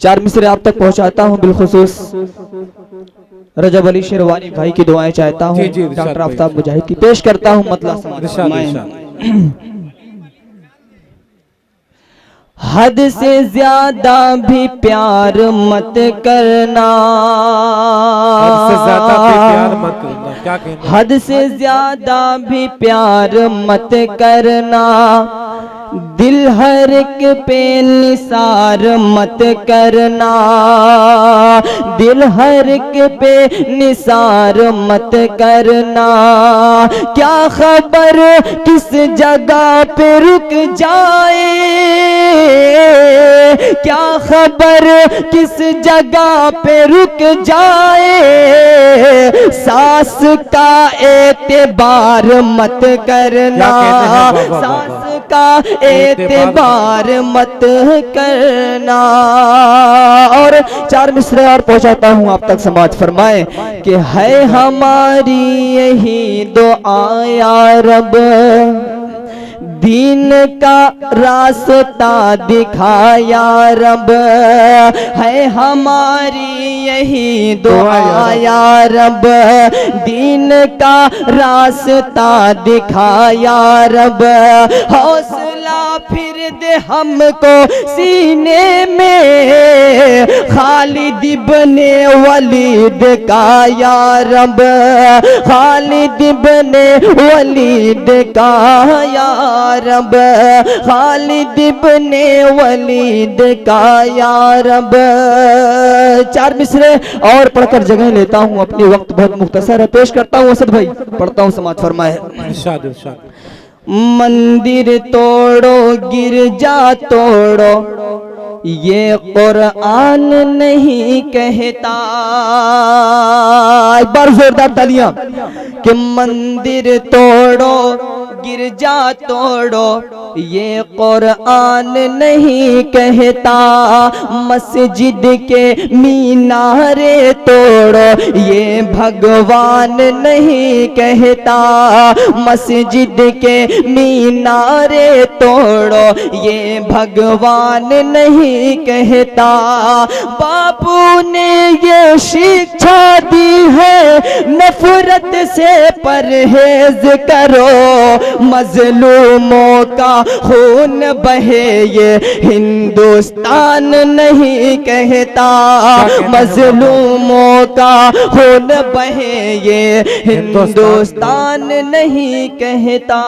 4 मिसरे आप तक पहुंचाता हूं। बिलखुसूस रजब अली शेरवानी भाई की दुआएं चाहता हूं। डॉक्टर आफ्ताब मुजाहिद की पेश करता हूं। मतलब हद से ज्यादा भी प्यार मत करना, हद से ज्यादा भी प्यार मत करना, दिल हर एक पे निसार मत करना, दिल हर एक पे निसार मत करना। क्या खबर किस जगह पे रुक जाए, क्या खबर किस जगह पे रुक जाए, सांस का एतबार मत करना, सांस का एतबार मत करना। और 4 मिसरे और पहुंचाता हूं आप तक। समाज फरमाए कि है हमारी यही दुआ या रब, दीन का रास्ता दिखाया रब, है हमारी यही दुआ या रब, दीन का रास्ता दिखाया रब। हौसला फिर दे हमको सीने में, खालिद इब्ने वलीद का या रब, खालिद इब्ने वलीद का या रब, खालिद इब्ने वलीद का या रब। 4 मिसरे और पढ़कर जगह लेता हूँ, अपनी वक्त बहुत मुख्तसर है, पेश करता हूँ। असद भाई पढ़ता हूँ। समाज फरमाए मंदिर तोड़ो गिरजा तोड़ो, ये कुरान नहीं कहता। एक बार जोरदार तालियां। कि मंदिर तोड़ो गिरजा तोड़ो, ये कुरान नहीं कहता। मस्जिद के मीनारे तोड़ो, ये भगवान नहीं कहता। मस्जिद के मीनारे तोड़ो, ये भगवान नहीं कहता। बापू ने ये शिक्षा दी है, नफरत से परहेज करो, मजलूमों का खून बहे ये हिंदुस्तान नहीं कहता। मजलूमों का खून बहे ये हिंदुस्तान नहीं कहता।